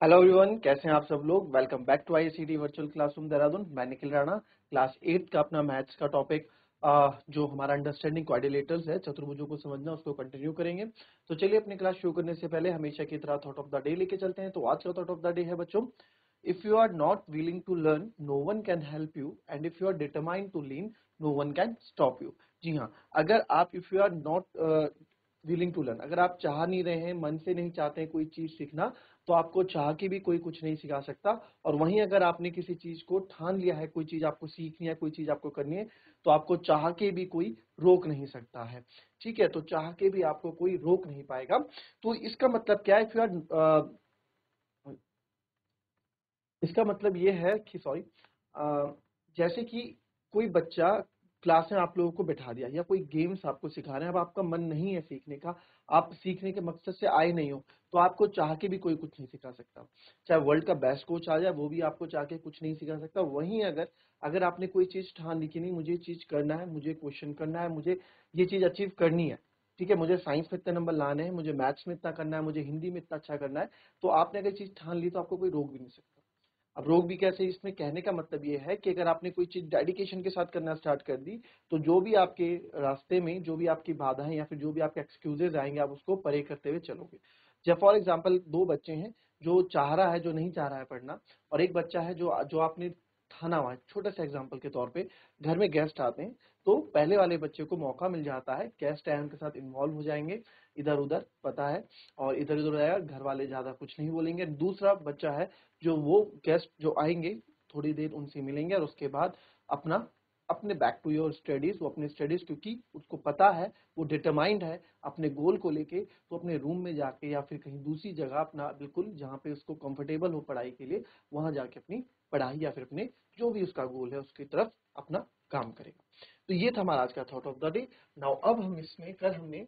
Hello everyone, कैसे हैं आप सब लोग। Welcome back to ICT virtual classroom Dehradun. मैं निखिल राणा। क्लास 8 का अपना मैथ्स का टॉपिक जो हमारा अंडरस्टैंडिंग क्वाड्रिलेटरल्स है, चतुर्भुजों को समझना, उसको कंटिन्यू करेंगे। तो चलिए अपनी क्लास शुरू करने से पहले हमेशा की तरह थॉट ऑफ द डे लेके चलते हैं। तो आज का थॉट ऑफ द डे है बच्चों, if you are not willing to learn no one can help you, and if you are determined to learn no one can stop you. जी हाँ, अगर आप if you are not willing to learn, अगर आप चाह नहीं रहे हैं, मन से नहीं चाहते हैं कोई चीज सीखना, तो आपको चाह के भी कोई कुछ नहीं सिखा सकता। और वहीं अगर आपने किसी चीज को ठान लिया है, कोई चीज आपको सीखनी है, कोई चीज आपको करनी है, तो आपको चाह के भी कोई रोक नहीं सकता है। ठीक है, तो चाह के भी आपको कोई रोक नहीं पाएगा। तो इसका मतलब क्या है, इफ यू आर, इसका मतलब ये है कि सॉरी, जैसे कि कोई बच्चा क्लास में आप लोगों को बैठा दिया, या कोई गेम्स आपको सिखा रहे हैं, अब आपका मन नहीं है सीखने का, आप सीखने के मकसद से आए नहीं हो, तो आपको चाह के भी कोई कुछ नहीं सिखा सकता। चाहे वर्ल्ड का बेस्ट कोच आ जाए, वो भी आपको चाह के कुछ नहीं सिखा सकता। वहीं अगर अगर आपने कोई चीज ठान ली कि नहीं, मुझे ये चीज करना है, मुझे क्वेश्चन करना है, मुझे ये चीज अचीव करनी है, ठीक है, मुझे साइंस में इतने नंबर लाने हैं, मुझे मैथ्स में इतना करना है, मुझे हिंदी में इतना अच्छा करना है, तो आपने अगर चीज ठान ली तो आपको कोई रोक भी नहीं सकता। अब रोग भी कैसे, इसमें कहने का मतलब ये है कि अगर आपने कोई चीज डेडिकेशन के साथ करना स्टार्ट कर दी, तो जो भी आपके रास्ते में, जो भी आपकी बाधाएं या फिर जो भी आपके एक्सक्यूजेज आएंगे, आप उसको परे करते हुए चलोगे। जब फॉर एग्जाम्पल दो बच्चे हैं, जो चाह रहा है, जो नहीं चाह रहा है पढ़ना, और एक बच्चा है जो जो आपने ठाना हुआ है। छोटा सा एग्जाम्पल के तौर पे, घर में गेस्ट आते हैं, तो पहले वाले बच्चे को मौका मिल जाता है, गेस्ट आए उनके साथ इन्वॉल्व हो जाएंगे, इधर उधर पता है, और इधर उधर आएगा, घर वाले ज्यादा कुछ नहीं बोलेंगे। दूसरा बच्चा है, जो वो गेस्ट जो आएंगे, थोड़ी देर उनसे मिलेंगे, और उसके बाद अपना अपने बैक टू योर स्टडीज, वो अपने स्टडीज, क्योंकि उसको पता है, वो डिटरमाइंड है अपने गोल को लेके, तो अपने रूम में जाके या फिर कहीं दूसरी जगह अपना बिल्कुल जहाँ पे उसको कंफर्टेबल हो पढ़ाई के लिए, वहां जाके अपनी पढ़ाई या फिर अपने जो भी उसका गोल है उसकी तरफ अपना काम करेगा। तो ये था हमारा आज का thought of the day. Now अब हम इसमें, कल हमने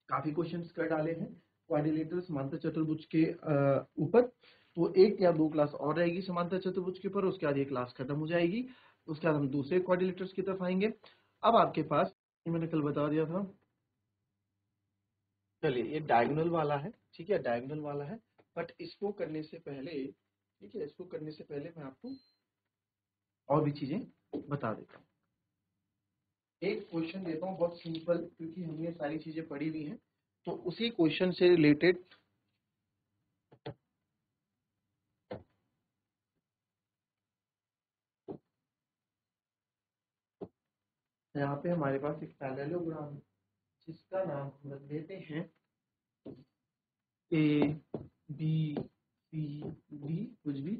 काफी क्वेश्चंस कर डाले हैं क्वाड्रिलेटरल समांतर चतुर्भुज के ऊपर। तो एक या दो क्लास और रहेगी समांतर चतुर्भुज के ऊपर, उसके बाद ये क्लास खत्म हो जाएगी। उसके बाद हम दूसरे क्वाड्रिलेटर्स की तरफ आएंगे। अब आपके पास, ये मैंने कल बता दिया था, चलिए ये डायगोनल वाला है, ठीक है, डायगोनल वाला है। बट इसको करने से पहले, ठीक है, इसको करने से पहले मैं आपको और भी चीजें बता देता हूँ। एक क्वेश्चन देता हूँ बहुत सिंपल, क्योंकि हमने सारी चीजें पढ़ी हुई हैं, तो उसी क्वेश्चन से रिलेटेड यहाँ पे हमारे पास एक पैरेललोग्राम है, जिसका नाम हम रख देते हैं ए बी सी डी, कुछ भी।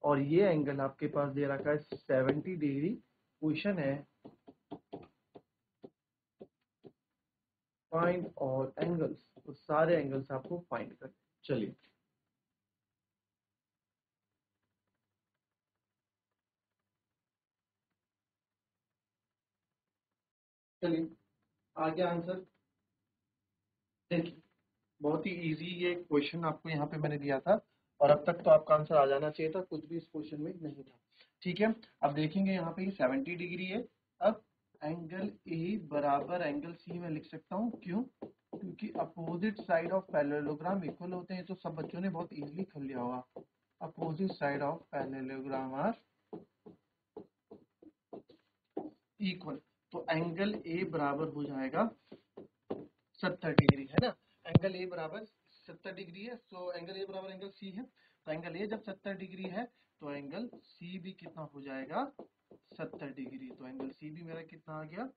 और ये एंगल आपके पास दे रखा है 70 डिग्री। क्वेश्चन है फाइंड ऑल एंगल्स, तो सारे एंगल्स आपको फाइंड कर। चलिए चलिए आ गया आंसर। देखिए, बहुत ही इजी ये क्वेश्चन आपको यहाँ पे मैंने दिया था, और अब तक तो आपका आंसर आ जाना चाहिए था, कुछ भी इस क्वेश्चन में नहीं था। ठीक है, अब देखेंगे यहाँ पे 70 डिग्री है। अब एंगल ए बराबर एंगल सी में लिख सकता हूँ, क्यों? क्योंकि opposite side of parallelogram equal होते हैं, तो सब बच्चों ने बहुत इजीली कर लिया होगा। Opposite side of parallelogram are equal, तो एंगल ए बराबर हो जाएगा 70 डिग्री, है ना। एंगल ए बराबर 70 डिग्री है, तो एंगल ए बराबर एंगल सी है, तो एंगल ए जब 70 डिग्री है, तो एंगल सी भी कितना हो जाएगा? 70 डिग्री। तो एंगल सी भी मेरा कितना आ गया?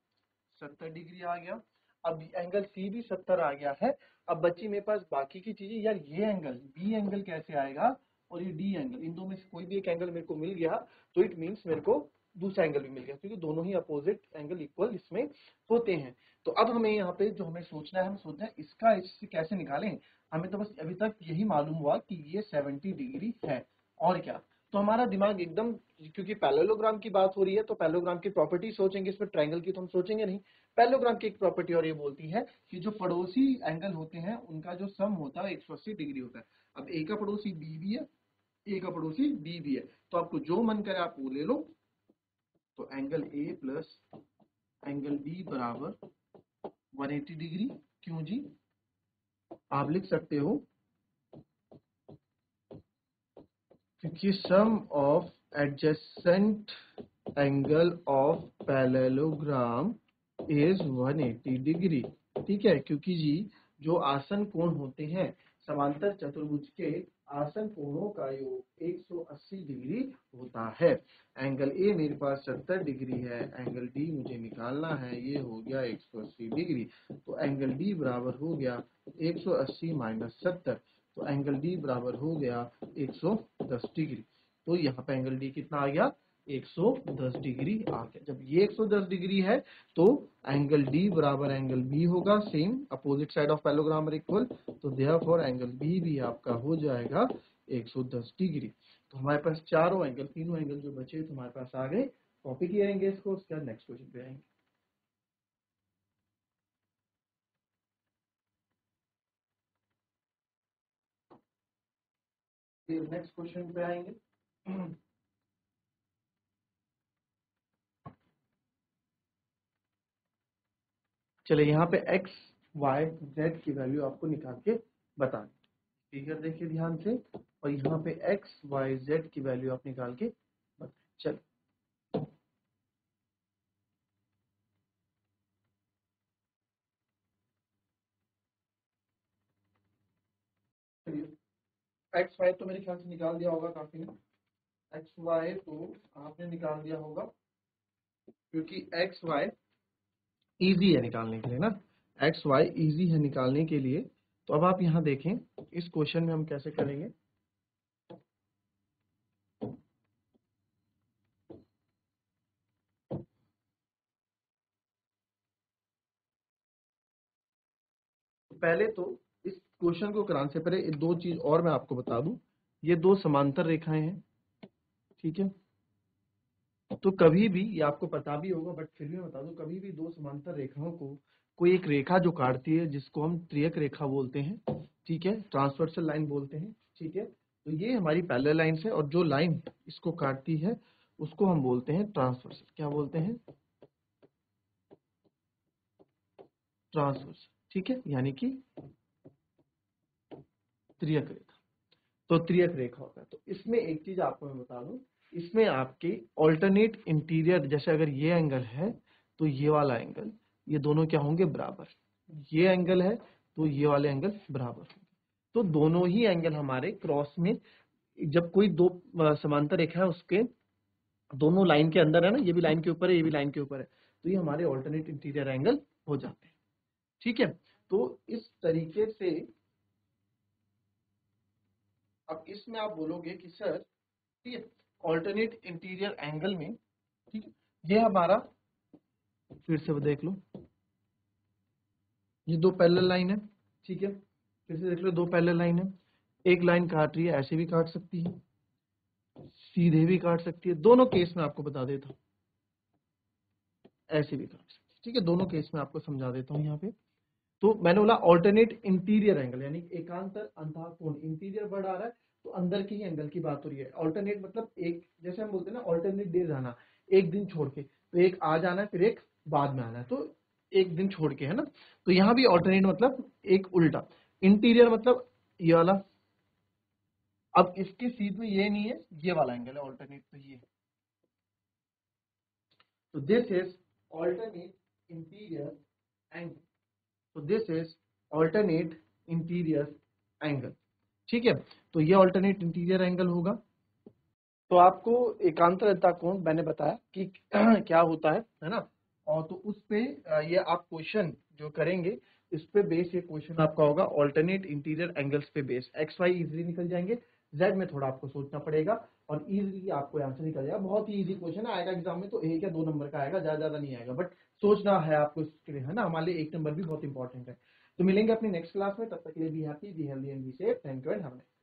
70 डिग्री आ गया। अब एंगल सी भी 70 आ गया है। अब बच्ची मेरे पास बाकी की चीजें, यार ये एंगल बी एंगल कैसे आएगा, और ये डी एंगल, इन दो में से कोई भी एक एंगल मेरे को मिल गया, तो इट मीन्स मेरे को दूसरा एंगल भी मिल गया, क्योंकि दोनों ही अपोजिट एंगल इक्वल इसमें होते हैं। तो अब हमें यहाँ पे जो हमें सोचना है, हम सोचना है इसका इससे कैसे निकालें। हमें तो बस अभी तक यही मालूम हुआ कि ये 70 डिग्री है, और क्या। तो हमारा दिमाग एकदम, क्योंकि पैरेललोग्राम की बात हो रही है, तो पैरेललोग्राम की प्रॉपर्टी सोचेंगे, इसमें ट्रायंगल की तो हम सोचेंगे नहीं। पैरेललोग्राम की एक प्रॉपर्टी और ये बोलती है कि जो पड़ोसी एंगल होते हैं उनका जो सम होता है 180 डिग्री होता है। अब ए का पड़ोसी बी भी है, ए का पड़ोसी बी भी है, तो आपको जो मन करे आप वो ले लो। तो angle A plus angle B बराबर 180 डिग्री। क्यों जी? आप लिख सकते हो क्योंकि sum of adjacent angle of parallelogram is 180 degree. ठीक है, क्योंकि जी जो आसन कोण होते हैं समांतर चतुर्भुज के आसन कोणों का योग 180 डिग्री होता है। एंगल ए मेरे पास 70 डिग्री है, एंगल डी मुझे निकालना है, ये हो गया 180 डिग्री। तो एंगल डी बराबर हो गया 180 माइनस 70, तो एंगल डी बराबर हो गया 110 डिग्री। तो यहाँ पे एंगल डी कितना आ गया, 110 डिग्री आ गया। जब ये 110 डिग्री है तो एंगल डी बराबर एंगल बी होगा, same opposite side of parallelogram are equal, तो देयरफॉर एंगल बी भी आपका हो जाएगा 110 डिग्री। तो हमारे पास चारों एंगल, तीनों एंगल जो बचे तो हमारे पास आ गए। कॉपी किएंगे इसको, उसके बाद नेक्स्ट क्वेश्चन पे आएंगे। फिर नेक्स्ट क्वेश्चन पे आएंगे। चले यहाँ पे x, y, z की वैल्यू आपको निकाल के बतानी। फिगर देखिए ध्यान से, और यहाँ पे x, y, z की वैल्यू आप निकाल के बताएं। चलिए एक्स वाई तो मेरे ख्याल से निकाल दिया होगा काफी ने। एक्स वाई तो आपने निकाल दिया होगा, क्योंकि एक्स वाई इजी है निकालने के लिए ना, एक्स वाई इजी है निकालने के लिए। तो अब आप यहाँ देखें इस क्वेश्चन में हम कैसे करेंगे। पहले तो इस क्वेश्चन को कराने से पहले दो चीज और मैं आपको बता दूं। ये दो समांतर रेखाएं हैं, ठीक है। तो कभी भी, ये आपको पता भी होगा बट फिर भी मैं बता दूं, कभी भी दो समांतर रेखाओं को कोई एक रेखा जो काटती है जिसको हम त्रियक रेखा बोलते हैं, ठीक है, ट्रांसवर्सल लाइन बोलते हैं, ठीक है। तो ये हमारी पैरेलल लाइन है और जो लाइन इसको काटती है उसको हम बोलते हैं ट्रांसवर्सल। क्या बोलते हैं, ट्रांसवर्सल, ठीक है, यानी कि त्रियक रेखा। तो त्रियक रेखा होता है। तो इसमें एक चीज आपको मैं बता दूं, इसमें आपके ऑल्टरनेट इंटीरियर, जैसे अगर ये एंगल है तो ये वाला एंगल, ये दोनों क्या होंगे, बराबर। ये एंगल है तो ये वाले एंगल बराबर होंगे। तो दोनों ही एंगल हमारे क्रॉस में, जब कोई दो समांतर रेखा है उसके दोनों लाइन के अंदर है ना, ये भी लाइन के ऊपर है, ये भी लाइन के ऊपर है, तो ये हमारे ऑल्टरनेट इंटीरियर एंगल हो जाते हैं, ठीक है। तो इस तरीके से अब इसमें आप बोलोगे कि सर, ठीक है, ऑल्टरनेट इंटीरियर एंगल में, ठीक है, ये हमारा, फिर से देख लो, ये दो पैरेलल लाइन है, ठीक है, फिर से देख लो दो पैरेलल लाइन है। एक लाइन काट रही है, ऐसे भी काट सकती है, सीधे भी काट सकती है, दोनों केस में आपको बता देता हूँ, ऐसे भी काट सकती है, ठीक है। दोनों केस में आपको समझा देता हूँ यहाँ पे। तो मैंने बोला ऑल्टरनेट इंटीरियर एंगल, यानी एकांतर अंतः कोण, इंटीरियर वर्ड आ रहा है तो अंदर की ही एंगल की बात हो रही है। ऑल्टरनेट मतलब एक, जैसे हम बोलते हैं ना ऑल्टरनेट डेज आना, एक दिन छोड़ के, तो एक आज आना है फिर एक बाद में आना है, तो एक दिन छोड़ के, है ना। तो यहाँ भी ऑल्टरनेट मतलब एक उल्टा, इंटीरियर मतलब ये वाला। अब इसके सीध में ये नहीं है, ये वाला एंगल है ऑल्टरनेट, तो ये, तो this is alternate interior angle, तो this is alternate interior angle, ठीक है। तो ये ऑल्टरनेट इंटीरियर एंगल होगा। तो आपको एकांतर अंतः कोण मैंने बताया कि क्या होता है ना। और तो उस पे ये आप क्वेश्चन जो करेंगे इस पे बेस, ये क्वेश्चन आपका होगा ऑल्टरनेट इंटीरियर एंगल्स पे बेस। एक्स वाई इजीली निकल जाएंगे, जेड में थोड़ा आपको सोचना पड़ेगा और इजीली आपको आंसर निकल जाएगा। बहुत ही इजी क्वेश्चन आएगा एग्जाम में, तो एक या दो नंबर का आएगा, ज्यादा नहीं आएगा, बट सोचना है आपको इसके लिए, है ना। हमारे लिए एक नंबर भी बहुत इंपॉर्टेंट है। तो मिलेंगे अपनी नेक्स्ट क्लास में, तब तक के लिए be happy, be healthy and be safe. Thank you and have a nice day.